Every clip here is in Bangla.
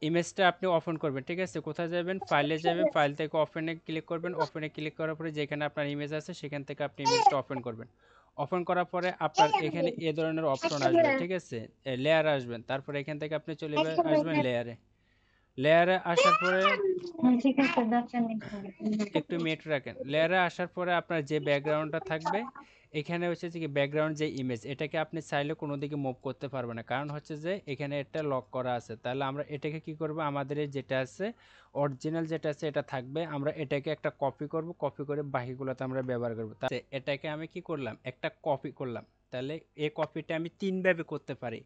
ইমেজটা আপনি ওপেন করবেন, ঠিক আছে? কোথায় যাবেন? ফাইলে যাবেন, ফাইল থেকে ওপেনে ক্লিক করবেন, ওপেনে ক্লিক করার পরে যেখানে আপনার ইমেজ আছে সেখান থেকে আপনি ইমেজটা ওপেন করবেন। ওপেন করার পরে আপনার এখানে এ ধরনের অপশন আসবে, ঠিক আছে? লেয়ার আসবেন, তারপরে এখান থেকে আপনি চলে আসবেন লেয়ারে। লেয়ারে আসার পরে ঠিক আছে, একটু মিউট রাখেন। লেয়ারে আসার পরে আপনার যে ব্যাকগ্রাউন্ডটা থাকবে, এখানে হচ্ছে যে কি ব্যাকগ্রাউন্ড যে ইমেজ, এটাকে আপনি চাইলে কোনো দিকে মুভ করতে পারবেন না, কারণ হচ্ছে যে এখানে এটা লক করা আছে। তাহলে আমরা এটাকে কি করব, আমাদের যেটা আছে অরিজিনাল যেটা আছে এটা থাকবে, আমরা এটাকে একটা কপি করব, কপি করে বাকিগুলোতে আমরা ব্যবহার করব। তাহলে এটাকে আমি কি করলাম, একটা কপি করলাম। তাহলে এই কপিটা আমি তিনভাবে করতে পারি।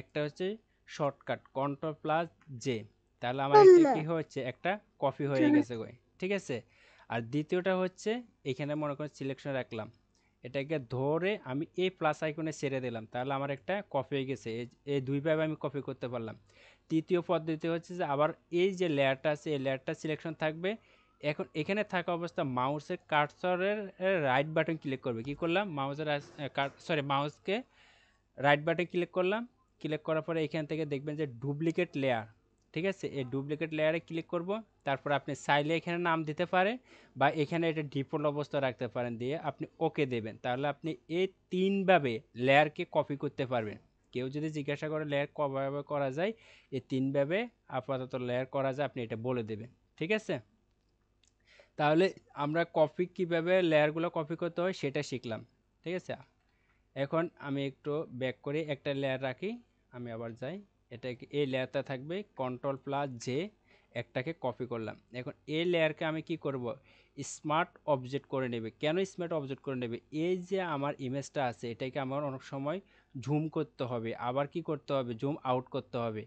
একটা হচ্ছে শর্টকাট কন্ট্রোল প্লাস জে, তাহলে আমার এটা কি হচ্ছে, একটা কপি হয়ে গেছে গো, ঠিক আছে? আর দ্বিতীয়টা হচ্ছে এখানে মনে করেন সিলেকশন রাখলাম, এটাকে ধরে আমি এই প্লাস আইকনে ছেড়ে দিলাম, তাহলে আমার একটা কপি হয়ে গেছে। এই দুইভাবে আমি কপি করতে পারলাম। তৃতীয় পদ্ধতি হচ্ছে যে আবার এই যে লেয়ারটা আছে এই লেয়ারটা সিলেকশন থাকবে। এখন এখানে থাকা অবস্থা মাউসের কার্সরের রাইট বাটন ক্লিক করবে, কি করলাম, মাউসের মাউসকে রাইট বাটন ক্লিক করলাম। ক্লিক করার পরে এখান থেকে দেখবেন যে ডুপ্লিকেট লেয়ার, ঠিক আছে? এই ডুপ্লিকেট লেয়ারে ক্লিক করব। তারপর আপনি চাইলে এখানে নাম দিতে পারেন বা এখানে এটা ডিফল্ট অবস্থা রাখতে পারেন, দিয়ে আপনি ওকে দেবেন। তাহলে আপনি এই তিনভাবে লেয়ারকে কপি করতে পারবেন। কেউ যদি জিজ্ঞাসা করে লেয়ার কীভাবে করা যায়, এই তিনভাবে আপাতত লেয়ার করা যায়, আপনি এটা বলে দেবেন, ঠিক আছে? তাহলে আমরা কপি কিভাবে লেয়ারগুলো কপি করতে হয় সেটা শিখলাম, ঠিক আছে? এখন আমি একটু ব্যাক করে একটা লেয়ার রাখি, আমি আবার যাই। এটা এই লেয়ারটা থাকবে কন্ট্রোল প্লাস জে, একটাকে কপি করলাম। এখন এই লেয়ারকে আমি কি করব, স্মার্ট অবজেক্ট করে নেবে। কেন স্মার্ট অবজেক্ট করে নেবে, এই যে আমার ইমেজটা আছে এটাকে আমার অনেক সময় ঝুম করতে হবে, আবার কি করতে হবে, জুম আউট করতে হবে।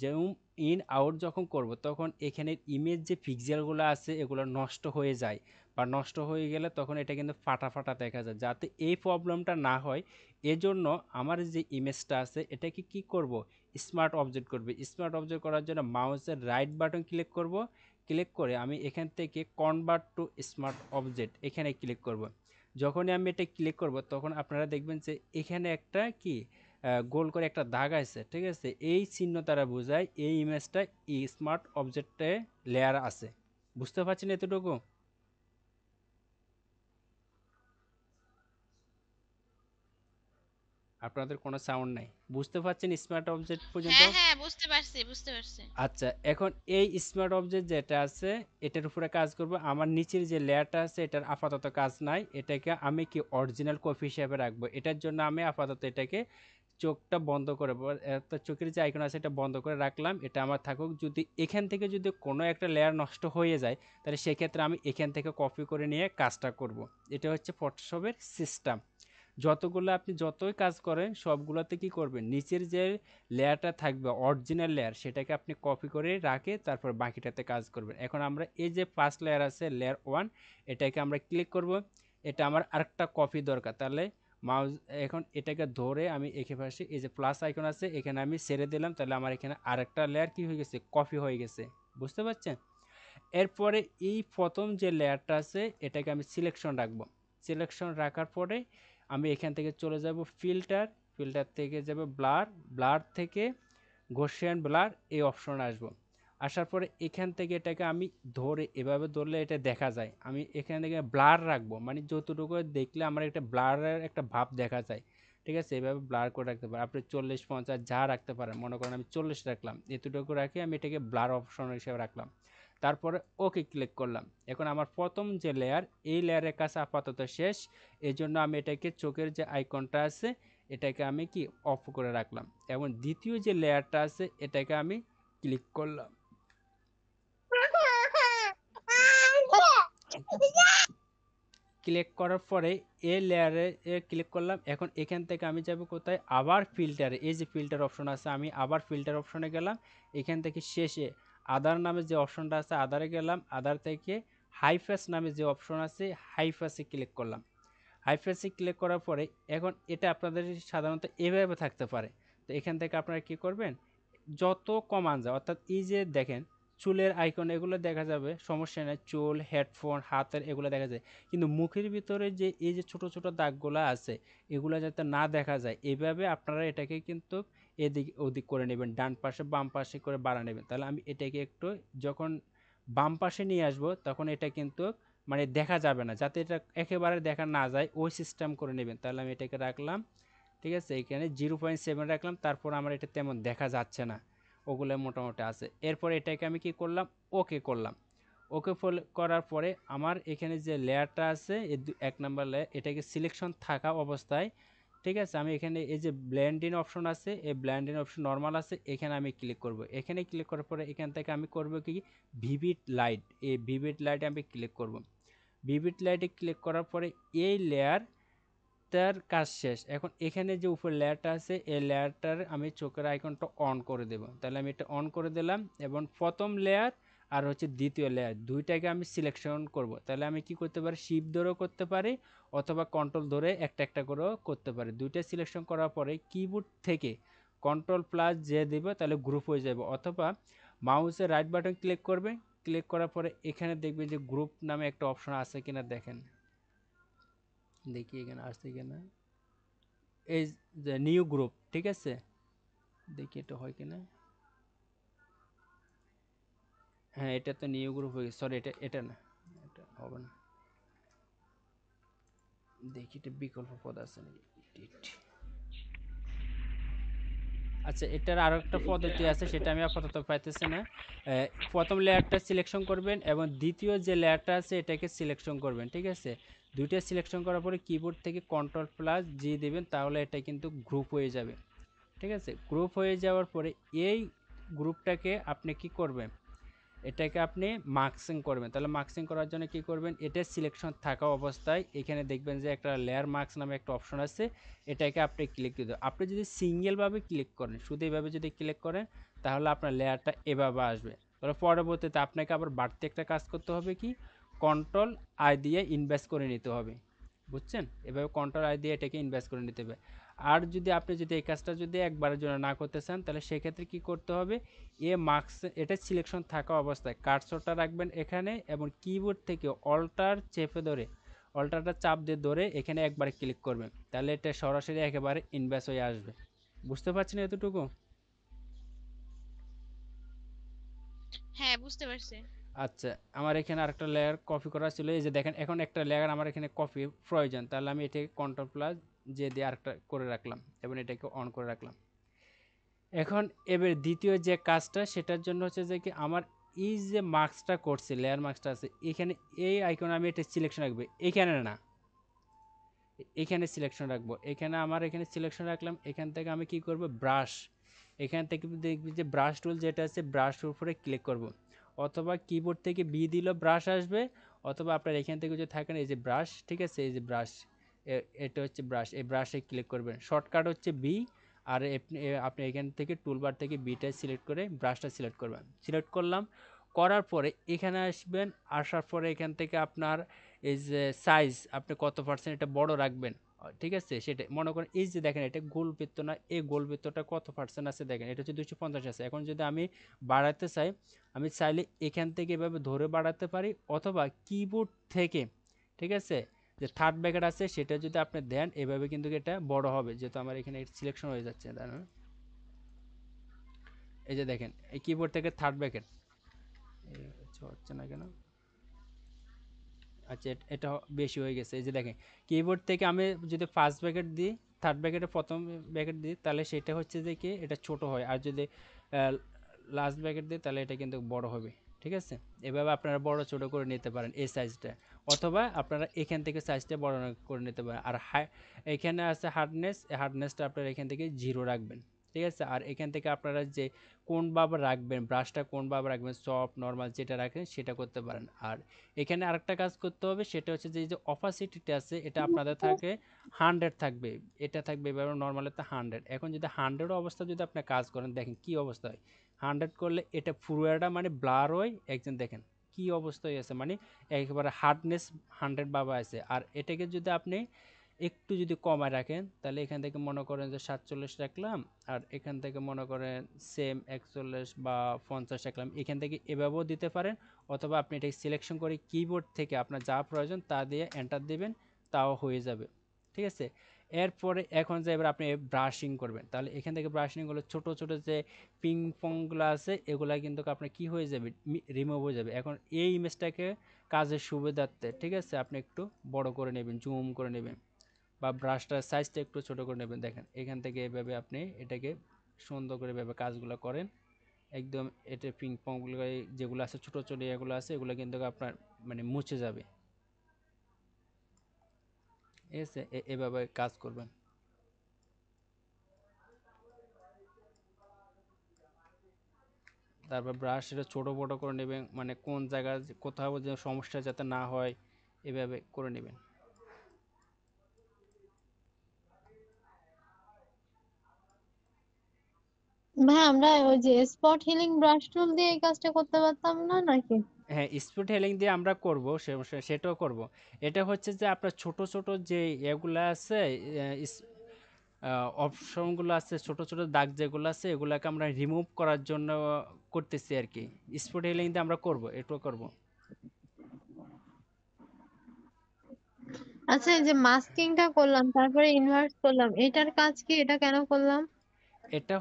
জুম ইন আউট যখন করব তখন এখানে ইমেজ যে পিক্সেলগুলো আছে এগুলো নষ্ট হয়ে যায়, বা নষ্ট হয়ে গেলে তখন এটা কিন্তু ফাটা ফাটা দেখা যায়। যাতে এই প্রবলেমটা না হয় এজন্য আমার যে ইমেজটা আছে এটাকে কি করব, স্মার্ট অবজেক্ট করবে। স্মার্ট অবজেক্ট করার জন্য মাউসের রাইট বাটন ক্লিক করব, ক্লিক করে আমি এখান থেকে কনভার্ট টু স্মার্ট অবজেক্ট এখানে ক্লিক করব। যখনই আমি এটা ক্লিক করব তখন আপনারা দেখবেন যে এখানে একটা কি গোল করে একটা দাগ আছে, ঠিক আছে? এই চিহ্ন তারা বোঝায় এই ইমেজটা স্মার্ট অবজেক্টে লেয়ার আছে। বুঝতে পারছেন এতটুকু? আপনাদের কোনো সাউন্ড নাই, বুঝতে পারছেন স্মার্ট অবজেক্ট পর্যন্ত? হ্যাঁ, হ্যাঁ, বুঝতে পারছি, বুঝতে পারছি। আচ্ছা, এখন এই স্মার্ট অবজেক্ট যেটা আছে এটার উপরে কাজ করব। আমার নিচের যে লেয়ারটা আছে এটার আপাতত কাজ নাই, এটাকে আমি কি অরিজিনাল কপি হিসেবে রাখবো। এটার জন্য আমি আপাতত এটাকে চোখটা বন্ধ করে চোখের যে আইকন আছে এটা বন্ধ করে রাখলাম, এটা আমার থাকুক। যদি এখান থেকে যদি কোনো একটা লেয়ার নষ্ট হয়ে যায় তাহলে সেক্ষেত্রে আমি এখান থেকে কপি করে নিয়ে কাজটা করব। এটা হচ্ছে ফটোশপের সিস্টেম। যতগুলো আপনি যতই কাজ করেন সবগুলোতে কি করবেন, নিচের যে লেয়ারটা থাকবে অরিজিনাল লেয়ার সেটাকে আপনি কপি করে রাখে তারপর বাকিটাতে কাজ করবেন। এখন আমরা এই যে ফার্স্ট লেয়ার আছে লেয়ার ওয়ান, এটাকে আমরা ক্লিক করব। এটা আমার আরেকটা কপি দরকার, তাহলে মাউস এখন এটাকে ধরে আমি এখানে পাশে এই যে প্লাস আইকন আছে এখানে আমি ছেড়ে দিলাম, তাহলে আমার এখানে আরেকটা লেয়ার কি হয়ে গেছে, কপি হয়ে গেছে। বুঝতে পারছেন? এরপরে এই প্রথম যে লেয়ারটা আছে এটাকে আমি সিলেকশন রাখবো। সিলেকশন রাখার পরে আমি এখান থেকে চলে যাব ফিল্টার, ফিল্টার থেকে যাব ব্লার, ব্লার থেকে গসিয়ান ব্লার এই অপশন আসবো। আসার পরে এখান থেকে এটাকে আমি ধরে এভাবে ধরলে এটা দেখা যায়, আমি এখান থেকে ব্লার রাখবো, মানে যতটুকু দেখলে আমার একটা ব্লারের একটা ভাব দেখা যায়, ঠিক আছে? এভাবে ব্লার করে রাখতে পারেন আপনি, 40 50 যা রাখতে পারেন। মনে করেন আমি 40 রাখলাম, এতটুকু রাখি আমি এটাকে ব্লার অপশন হিসেবে রাখলাম। তারপরে ওকে ক্লিক করলাম। এখন আমার প্রথম যে লেয়ার এই লেয়ারের কাছে আপাতত শেষ, এই জন্য আমি এটাকে চোখের যে আইকনটা আছে এটাকে আমি কি অফ করে রাখলাম। এবং দ্বিতীয় যে লেয়ারটা আছে এটাকে আমি ক্লিক করলাম। ক্লিক করার পরে এই লেয়ারে ক্লিক করলাম। এখন এখান থেকে আমি যাব কোথায়, আবার ফিল্টারে, এই যে ফিল্টার অপশন আছে আমি আবার ফিল্টার অপশনে গেলাম। এখান থেকে শেষে আদার নামে যে অপশনটা আছে আদারে গেলাম, আদার থেকে হাইফেস নামে যে অপশন আছে হাইফেসে ক্লিক করলাম। হাইফেসে ক্লিক করার পরে এখন এটা আপনাদের সাধারণত এভাবে থাকতে পারে। তো এখান থেকে আপনারা কি করবেন, যত কমান যায় অর্থাৎ এই যে দেখেন চুলের আইকন এগুলো দেখা যাবে, সমস্যা নেই, চুল, হেডফোন, হাতের এগুলো দেখা যায়। কিন্তু মুখের ভিতরে যে এই যে ছোট ছোট দাগগুলো আছে এগুলো যাতে না দেখা যায় এইভাবে আপনারা এটাকে কিন্তু এদিক ওদিক করে নেবেন, ডান পাশে বাম পাশে করে বাড়া নেবেন। তাহলে আমি এটাকে একটু যখন বাম পাশে নিয়ে আসবো তখন এটা কিন্তু মানে দেখা যাবে না, যাতে এটা একেবারে দেখা না যায় ওই সিস্টেম করে নেবেন। তাহলে আমি এটাকে রাখলাম, ঠিক আছে, এখানে 0.7 রাখলাম, তারপর আমার এটা তেমন দেখা যাচ্ছে না, ওগুলো মোটামুটি আছে। এরপর এটাকে আমি কি করলাম, ওকে করলাম। ওকে করার পরে আমার এখানে যে লেয়ারটা আছে এক নাম্বার লেয়ার, এটাকে সিলেকশন থাকা অবস্থায়, ঠিক আছে, আমি এখানে এই যে ব্লেন্ডিং অপশন আছে, এই ব্লেন্ডিং অপশন নর্মাল আছে, এখানে আমি ক্লিক করব। এখানে ক্লিক করার পরে এখান থেকে আমি করব কি ভিভিড লাইট, এই ভিভিড লাইটে আমি ক্লিক করব। ভিভিড লাইটে ক্লিক করার পরে এই লেয়ার তার কাজ শেষ। এখন এখানে যে উপর লেয়ারটা আছে এই লেয়ারটার আমি চোখের আইকনটা অন করে দেব। তাহলে আমি এটা অন করে দিলাম এবং প্রথম লেয়ার আর হচ্ছে দ্বিতীয় লেয়ার দুইটাকে আমি সিলেকশন করব। তাহলে আমি কি করতে পারি, শিফট ধরেও করতে পারি অথবা কন্ট্রোল ধরে একটা একটা করেও করতে পারি। দুইটা সিলেকশন করার পরে কিবোর্ড থেকে কন্ট্রোল প্লাস যে দেবে তাহলে গ্রুপ হয়ে যাবে, অথবা মাউসের রাইট বাটন ক্লিক করবে। ক্লিক করার পরে এখানে দেখবেন যে গ্রুপ নামে একটা অপশন আছে কিনা দেখেন, দেখি এখানে আসছে কিনা, এই যে নিউ গ্রুপ, ঠিক আছে, দেখি এটা হয় কিনা। হ্যাঁ, এটা তো নিউ গ্রুপ হয়ে গেছে, সরি এটা এটা না, এটা হবে না। দেখি এটা বিকল্প পদ আছে নাকি, আচ্ছা এটার আরো একটা পদ্ধতি আছে, সেটা আমি আপাতত পাইতেছি না। প্রথম লেয়ারটা সিলেকশন করবেন এবং দ্বিতীয় যে লেয়ারটা আছে এটাকে সিলেকশন করবেন, ঠিক আছে। দুইটা সিলেকশন করার পরে কিবোর্ড থেকে কন্ট্রোল প্লাস জি দিবেন, তাহলে এটা কিন্তু গ্রুপ হয়ে যাবে, ঠিক আছে। গ্রুপ হয়ে যাওয়ার পরে এই গ্রুপটাকে আপনি কি করবেন, এটাকে আপনি মার্কসিং করবেন। তাহলে মার্কসিং করার জন্য কি করবেন, এটা সিলেকশন থাকা অবস্থায় এখানে দেখবেন যে একটা লেয়ার মার্কস নামে একটা অপশন আছে, এটাকে আপনি ক্লিক দিয়ে দেবেন। আপনি যদি সিঙ্গেলভাবে ক্লিক করেন, শুধু এইভাবে যদি ক্লিক করেন তাহলে আপনার লেয়ারটা এভাবে আসবে। তাহলে পরবর্তীতে আপনাকে আবার বাড়তি একটা কাজ করতে হবে, কি কন্ট্রোল আই দিয়ে ইনভেস্ট করে নিতে হবে, বুঝছেন, এভাবে কন্ট্রোল আই দিয়ে এটাকে ইনভেস্ট করে নিতে হবে। আর যদি আপনি যদি এই কাজটা যদি একবারের জন্য না করতে চান তাহলে সেক্ষেত্রে কি করতে হবে, এ মার্কস এটা সিলেকশন থাকা অবস্থায় কার্সরটা রাখবেন এখানে এবং কিবোর্ড থেকে অল্টার চেপে ধরে, অল্টারটা চাপ দিয়ে ধরে এখানে একবার ক্লিক করবেন, তাহলে এটা সরাসরি একেবারে ইনভেস্ট হয়ে আসবে। বুঝতে পারছেন এতটুকু? হ্যাঁ, বুঝতে পারছি। আচ্ছা, আমার এখানে আরেকটা লেয়ার কপি করা ছিল, এই যে দেখেন এখন একটা লেয়ার আমার এখানে কপি প্রয়োজন, তাহলে আমি এটাকে কন্ট্রোল প্লাস যে দিয়ে আরেকটা করে রাখলাম এবং এটাকে অন করে রাখলাম। এখন এবার দ্বিতীয় যে কাজটা সেটার জন্য হচ্ছে যে কি আমার এই যে মার্কসটা করছে, লেয়ার মার্কসটা আছে এখানে, এই আইকন আমি এটা সিলেকশন রাখবো, এখানে না, এখানে সিলেকশন রাখবো। এখানে আমার এখানে সিলেকশন রাখলাম, এখান থেকে আমি কি করব, ব্রাশ, এখান থেকে দেখবি যে ব্রাশ টুল যেটা আছে ব্রাশ উপরে ক্লিক করব, অথবা কিবোর্ড থেকে বি দিলেও ব্রাশ আসবে, অথবা আপনার এখান থেকে যদি থাকেন এই যে ব্রাশ, ঠিক আছে, এই যে ব্রাশ, এটা হচ্ছে ব্রাশ, এই ব্রাশে ক্লিক করবেন, শর্টকাট হচ্ছে বি। আর আপনি এখান থেকে টুলবার থেকে বিটা সিলেক্ট করে ব্রাশটা সিলেক্ট করবেন, সিলেক্ট করলাম। করার পরে এখানে আসবেন, আসার পরে এখান থেকে আপনার এই যে সাইজ আপনি কত পার্সেন্ট এটা বড় রাখবেন, ঠিক আছে, সেটা মনে করেন এই যে দেখেন এটা গোল বৃত্ত না, এই গোল বৃত্তটা কত পার্সেন্ট আছে দেখেন, এটা হচ্ছে 250 আছে। এখন যদি আমি বাড়াতে চাই, আমি চাইলে এখান থেকে এভাবে ধরে বাড়াতে পারি, অথবা কিবোর্ড থেকে, ঠিক আছে, যে থার্ড ব্র্যাকেট আছে সেটা যদি আপনি দেন এভাবে কিন্তু এটা বড় হবে, যেহেতু আমার এখানে সিলেকশন হয়ে যাচ্ছে, দাঁড়ান, এই যে দেখেন এই কিবোর্ড থেকে থার্ড ব্র্যাকেট হচ্ছে না কেন, আচ্ছা এটা বেশি হয়ে গেছে, এই যে দেখেন কিবোর্ড থেকে আমি যদি ফার্স্ট ব্র্যাকেট দিই, থার্ড ব্র্যাকেটে প্রথম ব্র্যাকেট দিই তাহলে সেটা হচ্ছে যে কি এটা ছোট হয়, আর যদি লাস্ট ব্র্যাকেট দিই তাহলে এটা কিন্তু বড় হবে, ঠিক আছে। এভাবে আপনারা বড় ছোট করে নিতে পারেন এই সাইজটা, অথবা আপনারা এখান থেকে সাইজটা বড় করে নিতে পারেন। আর এখানে আছে হার্ডনেস, এই হার্ডনেসটা আপনারা এখান থেকে 0 রাখবেন, ঠিক আছে। আর এখান থেকে আপনারা যে কোনভাবে রাখবেন, ব্রাশটা কোনভাবে রাখবেন, সফট নর্মাল যেটা রাখেন সেটা করতে পারেন। আর এখানে আরেকটা কাজ করতে হবে, সেটা হচ্ছে যে এই যে অপাসিটিটা আছে এটা আপনাদের থাকে 100 থাকবে, এটা থাকবে এবার নর্মালিতে 100। এখন যদি 100 অবস্থা যদি আপনি কাজ করেন দেখেন কি অবস্থা হয়, 100 করলে এটা পুরোটা মানে ব্লার হয়, একজন দেখেন কি অবস্থায় আছে, মানে একেবারে হার্ডনেস 100 বাবা আছে। আর এটাকে যদি আপনি একটু যদি কমায় রাখেন তাহলে এখান থেকে মনে করেন যে 47 রাখলাম, আর এখান থেকে মনে করেন সেম 41 বা 50 রাখলাম, এখান থেকে এভাবেও দিতে পারেন, অথবা আপনি এটাকে সিলেকশন করে কিবোর্ড থেকে আপনার যা প্রয়োজন তা দিয়ে এন্টার দিবেন, তাও হয়ে যাবে, ঠিক আছে। এরপরে এখন যে এবার আপনি ব্রাশিং করবেন, তাহলে এখান থেকে ব্রাশিং হলে ছোট ছোট যে পিং পংগুলো আছে এগুলা কিন্তু আপনার কি হয়ে যাবে, রিমুভ হয়ে যাবে। এখন এই ইমেজটাকে কাজের সুবিধার্থে ঠিক আছে আপনি একটু বড় করে নেবেন, জুম করে নেবেন, বা ব্রাশটার সাইজটা একটু ছোট করে নেবেন। দেখেন এখান থেকে এভাবে আপনি এটাকে সুন্দর করে এভাবে কাজগুলো করেন একদম। এটা পিং পংগুলো যেগুলো আছে ছোট ছোট এগুলো আছে এগুলো কিন্তু আপনার মানে মুছে যাবে। ঠিক আছে, এভাবে কাজ করবেন। তারপর ব্রাশ এটা ছোট বড় করে নেবেন, মানে কোন জায়গায় কোথাও যে সমস্যা যাতে না হয় এভাবে করে নেবেন। ভাই আমরা ওই যে স্পট হিলিং ব্রাশ টুল দিয়ে এই কাজটা করতে পারতাম না নাকি? হ্যাঁ, স্পিড হেলিং দিয়ে আমরা করব, সেটাও করব। এটা হচ্ছে যে আপনার ছোট ছোট যে এগুলা আছে, অপশনগুলো আছে, ছোট ছোট দাগ যেগুলো আছে এগুলাকে আমরা রিমুভ করার জন্য করতেছি আর কি। স্পিড হেলিং দিয়ে আমরা করব, এটাও করব। আচ্ছা, এই যে মাস্কিংটা করলাম তারপরে ইনভার্স করলাম, এটার কাজ কি? এটা কেন করলাম? এটা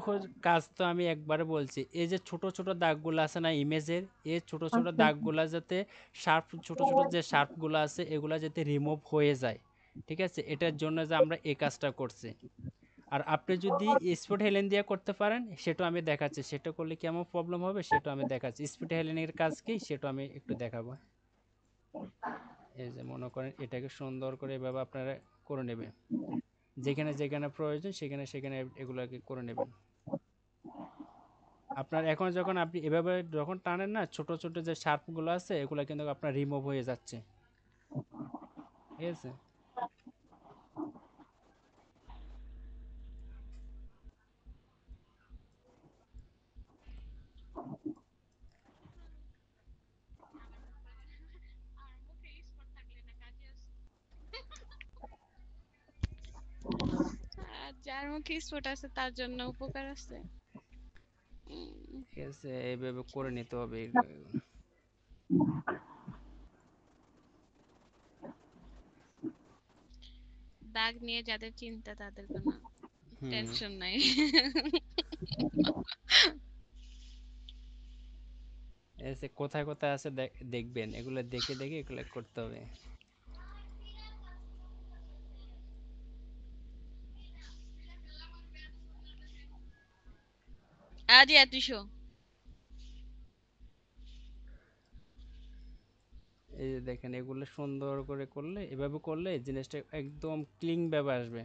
কাজ তো আমি একবারে বলছি, এই যে ছোট ছোট দাগগুলো আছে না ইমেজের, এই ছোট ছোট আচ্ছা। দাগগুলা যাতে শার্প, ছোট ছোট যে শার্পগুলো আছে এগুলা যাতে রিমুভ হয়ে যায়। ঠিক আছে, এটার জন্য যে আমরা এই কাজটা করছি। আর আপনি যদি স্পট হেলেন দিয়ে করতে পারেন সেটা আমি দেখাচ্ছি, সেটা করলে কেমন প্রবলেম হবে সেটা আমি দেখাচ্ছি। স্পট হেলেনের কাজ কি সেটা আমি একটু দেখাবো। এই যে মনে করেন এটাকে সুন্দর করে এভাবে আপনারা করে নেবেন, যেখানে যেখানে প্রয়োজন সেখানে সেখানে এগুলাকে করে নেবেন। আপনার এখন যখন আপনি এভাবে যখন টানেন না, ছোট ছোট যে শার্পগুলো আছে এগুলো কিন্তু আপনার রিমুভ হয়ে যাচ্ছে। ঠিক আছে, আর মুখে স্পট থাকলে না কাজে আসে। আর যার মুখে স্পট আছে তার জন্য উপকার আছে। ঠিক আছে, এইভাবে করে নিতে হবে। দাগ নিয়ে যাদের চিন্তা তাদের কোনো হুম, টেনশন নাই। এই যে কোথায় কোথায় আছে দেখবেন, এগুলো দেখে দেখে এগুলো করতে হবে। আজই এতিশো। এই যে দেখেন এগুলো সুন্দর করে করলে, এভাবে করলে জিনিসটা একদম ক্লিন ভাবে আসবে।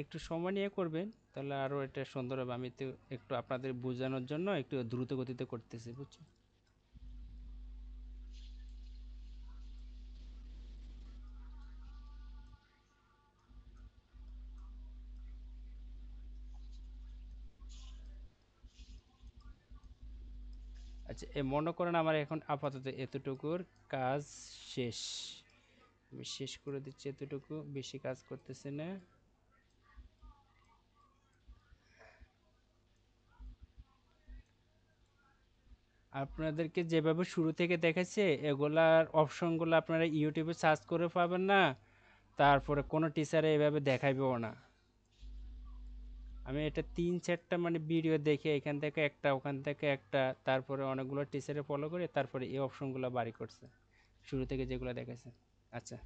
একটু সময় নিয়ে করবেন তাহলে আরো এটা সুন্দর হবে। আমি তো একটু আপনাদের বোঝানোর জন্য একটু দ্রুত গতিতে করতেছি, বুঝছেন। আচ্ছা, মনে করেন আমার এখন আপাতত এতটুকুর কাজ শেষ। আমি শেষ করে দিচ্ছি এতটুকু, বেশি কাজ করতেছি না। আপনাদেরকে যেভাবে শুরু থেকে দেখাচ্ছে এগুলার অপশনগুলো আপনারা ইউটিউবে সার্চ করে পাবেন না, তারপরে কোনো টিচারে এভাবে দেখাইবেও না। আমি এটা ৩-৪টা মানে ভিডিও দেখে এখান থেকে একটা ওখান থেকে একটা, তারপরে অনেকগুলো টিচারে ফলো করে তারপরে এই অপশনগুলো বাড়ি করছে শুরু থেকে যেগুলো দেখেছে। আচ্ছা,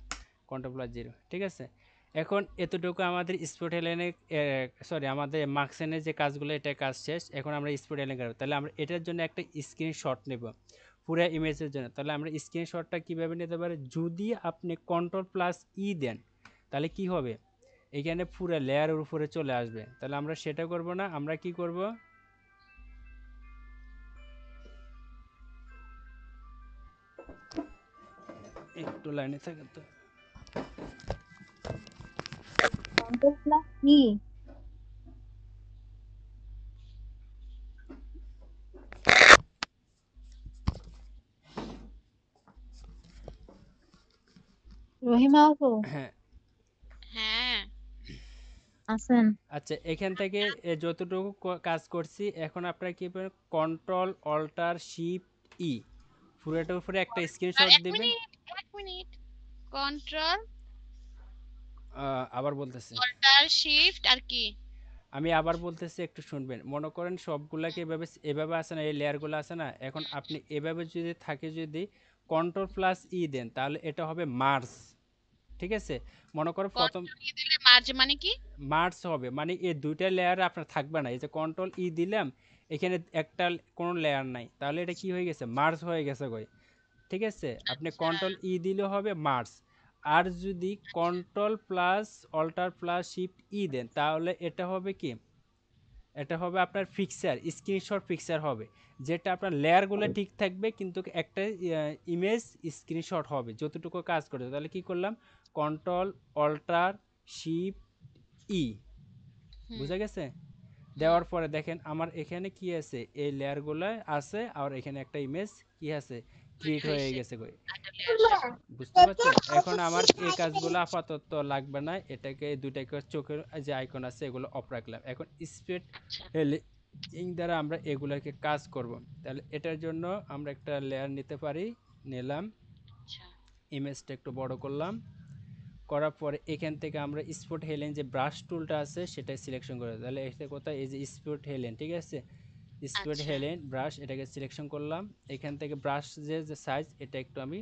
কন্ট্রোল+0, ঠিক আছে। এখন এতটুকু আমাদের স্পোর্ট হেলেনে, সরি আমাদের মার্কসেনের যে কাজগুলো এটা কাজ শেষ। এখন আমরা স্পোর্ট হেলেন করব, তাহলে আমরা এটার জন্য একটা স্ক্রিনশট নেব পুরো ইমেজের জন্য। তাহলে আমরা স্ক্রিনশটটা কীভাবে নিতে পারি, যদি আপনি কন্ট্রোল+E দেন তাহলে কি হবে, এখানে পুরো লেয়ারের উপরে চলে আসবে। তাহলে আমরা সেটা করব না, আমরা কি করব, একটু লাইনে থাকেন তো। Control plus E. রহিমা আপু, হ্যাঁ, হ্যাঁ, আছেন? আচ্ছা, এখান থেকে যতটুকু কাজ করছি, এখন আপনারা কি করবেন, কন্ট্রোল অল্টার শিফট ই পুরোটার উপরে একটা আর স্ক্রিনশট এক দিবেন। মিনিট, এক মিনিট। কন্ট্রোল আবার বলতেছি, অল্টার শিফট আর কি? আমি আবার বলতেছি, একটু শুনবেন। মনে করেন সবগুলাকে এভাবে এভাবে আছে না, এই লেয়ারগুলো আছে না, এখন আপনি এভাবে যদি থাকে, যদি কন্ট্রোল প্লাস ই দেন, তাহলে এটা হবে মার্জ। ঠিক আছে, মনে করেন প্রথম কন্ট্রোল ই দিলে মার্জ মানে কি? মার্জ হবে, মানে এই দুইটা লেয়ার আপনার থাকবে না। এই যে কন্ট্রোল ই দিলাম, এখানে একটা কোনো লেয়ার নাই, তাহলে এটা কি হয়ে গেছে, মার্জ হয়ে গেছে গই। ঠিক আছে, আপনি আচ্ছা, কন্ট্রোল ই দিলে হবে মার্জ। আর যদি আচ্ছা, control plus alter plus shift E দেন, তাহলে এটা হবে কি, এটা হবে আপনার ফিক্সার, স্ক্রিনশট ফিক্সার হবে, যেটা আপনার লেয়ারগুলো ঠিক থাকবে কিন্তু একটা ইমেজ স্ক্রিনশট হবে যতটুকু কাজ করে। তাহলে কি করলাম, কন্ট্রোল অল্টার শিফট ই, হুম, বুঝা গেছে? হুম। দেওয়ার পরে দেখেন আমার এখানে কি আছে, এই লেয়ারগুলো আছে, আর এখানে একটা ইমেজ কি আছে, তৈরি ক্রিয়েট হয়ে হয়েছে। গেছে গই। একটা লেয়ার শেষ। বুঝতে পারছেন? এখন আমার এই কাজগুলো আপাতত লাগবে না, এটাকে এই দুইটাকে চোখের যে আইকন আছে এগুলো অফ রাখলাম। এখন স্পিড আচ্ছা, ইং দ্বারা আমরা এগুলাকে কাজ করব। তাহলে এটার জন্য আমরা একটা লেয়ার নিতে পারি, নিলাম, আচ্ছা। ইমেজটা একটু বড় করলাম, করার পরে এখান থেকে আমরা স্পট হেলেন যে ব্রাশ টুলটা আছে সেটা সিলেকশন করে, তাহলে এটা কোথায়, এই যে স্পট হেলেন, ঠিক আছে, স্পট আচ্ছা। হেলেন ব্রাশ, এটাকে সিলেকশন করলাম। এখান থেকে ব্রাশ যে সাইজ এটা একটু আমি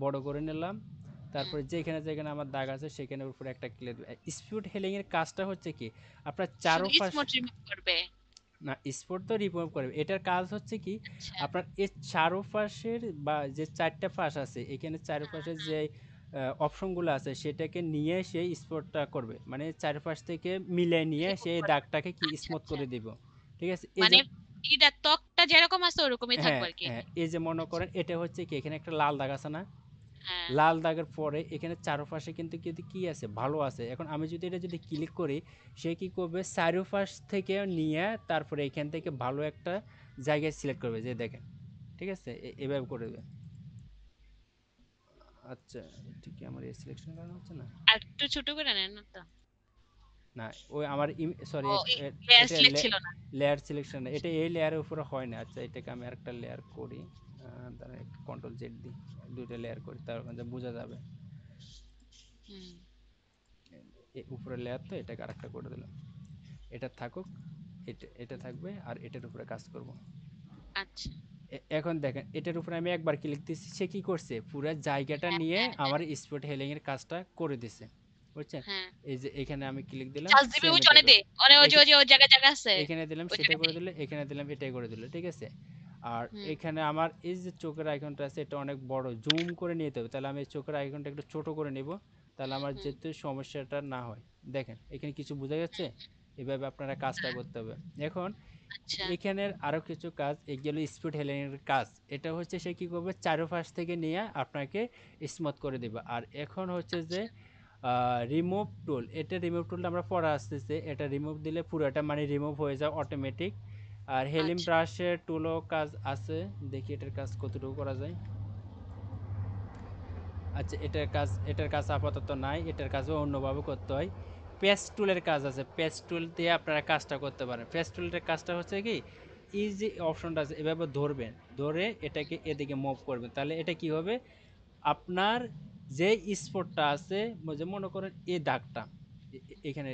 বড় করে নিলাম। হুম। তারপরে যেখানে যেখানে আমার দাগ আছে সেখানে উপরে একটা ক্লিক। স্পিড হেলিং এর কাজটা হচ্ছে কি, আপনার শুধু চারোপাশ, স্মোচ রিমুভ করবে। না স্পট তো রিমুভ করবে, এটার কাজ হচ্ছে কি, আচ্ছা। আপনার এই চারোপাশের বা যে চারটা পাশ আছে এখানে চারপাশের যে অপশনগুলো আছে সেটাকে নিয়ে সেই স্পটটা করবে, মানে চারপাশ থেকে মিলে নিয়ে রিমুভ সেই করবে। দাগটাকে কি আচ্ছা, স্মুথ আচ্ছা। করে দিব। ঠিক আছে, এই যে মানে ইটা ত্বকটা যেরকম আছে ওরকমই থাকবে হ্যাঁ আরকি। হ্যাঁ, এই যে মনে আচ্ছা। করেন এটা হচ্ছে কি, এখানে একটা লাল দাগ আছে না, হ্যাঁ। লাল দাগের পরে এখানে চারপাশে কিন্তু কিন্তু কি আছে, ভালো আছে। এখন আমি যদি এটা যদি ক্লিক করি, সে কি করবে, চারপাশ থেকে নিয়ে তারপরে এখান থেকে ভালো একটা জায়গায় সিলেক্ট করবে, যে দেখেন। ঠিক আছে, এভাবে করে দেবে। আচ্ছা, এটা কি আমার এই সিলেকশন করানো হচ্ছে না? আর একটু ছোট করে নেন না তো। না, ওই আমার সরি, ও লেয়ার এটা সিলেক্ট ছিল না। লেয়ার সিলেকশন, এটা এই লেয়ারের উপরে হয় না। আচ্ছা, এটাকে আমি আরেকটা লেয়ার করি, দাঁড়া একটু কন্ট্রোল জেড দিই, দুইটা লেয়ার করি, তার মানে বোঝা যাবে। হুম। উপরে লেয়ার তো, এটাকে আরেকটা করে দিলাম, এটা থাকুক, এটা এটা থাকবে, আর এটার উপরে কাজ করব। আচ্ছা। এখন দেখেন এটার উপরে আমি একবার ক্লিক দিচ্ছি, সে কি করছে, পুরো জায়গাটা হ্যাঁ, নিয়ে হ্যাঁ, হ্যাঁ, আমার স্পট হেলিং এর কাজটা করে দিছে, বুঝছেন? হ্যাঁ। এই যে এখানে আমি ক্লিক দিলাম, চার্জ দিবি সেম ওই যে এটা অনে করে, দে। অনে ওই যে এখা- ওই যে ওই জায়গা জায়গা আছে। এখানে দিলাম ওই সেটা জায়গা দে। করে দিল, এখানে দিলাম এটাই করে দিল, ঠিক আছে। আর হুম, এখানে আমার এই যে চোখের আইকনটা আছে এটা অনেক বড়, জুম করে নিতে হবে, তাহলে আমি এই চোখের আইকনটা একটু ছোট করে নেব, তাহলে আমার হুম। যেহেতু সমস্যাটা না হয়। দেখেন এখানে কিছু বোঝা যাচ্ছে, এভাবে আপনারা কাজটা করতে হবে। এখন আচ্ছা। এখানের আরো কিছু কাজ, এগুলো স্পিড হেলিংয়ের কাজ, এটা হচ্ছে সে কি করবে, চারপাশ থেকে নিয়ে আপনাকে স্মুথ করে দিবে। আর এখন হচ্ছে যে আচ্ছা। রিমুভ টুল, এটা রিমুভ টুলটা আমরা পরে আসতেছে, এটা রিমুভ দিলে পুরোটা মানে রিমুভ হয়ে যায় অটোমেটিক। আর হেলিম আচ্ছা। ব্রাশের টুলও কাজ আছে, দেখি এটার কাজ কতটুকু করা যায়। আচ্ছা, এটার কাজ আপাতত নাই, এটার কাজও অন্যভাবে করতে হয়। পেস্ট টুলের কাজ আছে, পেস্ট টুল দিয়ে আপনারা কাজটা করতে পারেন। পেস্ট টুলের কাজটা হচ্ছে কি, এই যে অপশনটা আছে এভাবে ধরবেন, ধরে এটাকে এদিকে মুভ করবেন, তাহলে এটা কি হবে, আপনার যে স্পটটা আছে, যে মনে করেন এই দাগটা, এখানে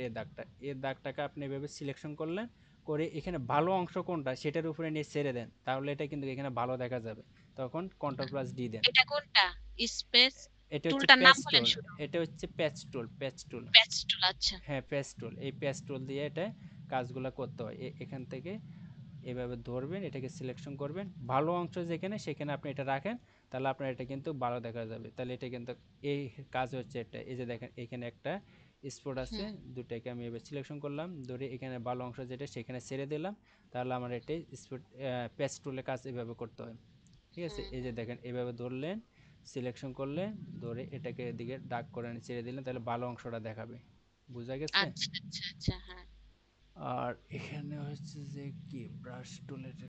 এই দাগটাকে আপনি এভাবে সিলেকশন করলেন, করে এখানে ভালো অংশ কোনটা সেটার উপরে নিয়ে ছেড়ে দেন, তাহলে এটা কিন্তু এখানে ভালো দেখা যাবে। তখন কন্ট্রোল প্লাস ডি দেন। এটা কোনটা? স্পেস এটা হচ্ছে টুলটার নাম প্যাচ বলেন টুল, শুধু। এটা হচ্ছে প্যাচ টুল, প্যাচ টুল। প্যাচ টুল আচ্ছা। হ্যাঁ, প্যাচ টুল, এই প্যাচ টুল দিয়ে এটা কাজগুলো করতে হয়। এখান থেকে এভাবে ধরবেন, এটাকে সিলেকশন করবেন, ভালো অংশ যেখানে সেখানে আপনি এটা রাখেন, তাহলে আপনার এটা কিন্তু ভালো দেখা যাবে। তাহলে এটা কিন্তু এই কাজ হচ্ছে এটা, এই যে দেখেন এখানে একটা স্পট আছে, হুম, দুটাকে আমি এবার সিলেকশন করলাম, ধরে এখানে ভালো অংশ যেটা সেখানে ছেড়ে দিলাম, তাহলে আমার এটা স্পট প্যাচ টুলের কাজ এভাবে করতে হয়। ঠিক আছে, হুম, এই যে হুম। দেখেন এভাবে ধরলেন, সিলেকশন করলেন, ধরে এটাকে এদিকে ডাক করে ছেড়ে দিলেন, তাহলে ভালো অংশটা দেখাবে। বুঝা গেছে? আচ্ছা, আচ্ছা, আচ্ছা, হ্যাঁ। আর এখানে হচ্ছে যে কি ব্রাশ টুলের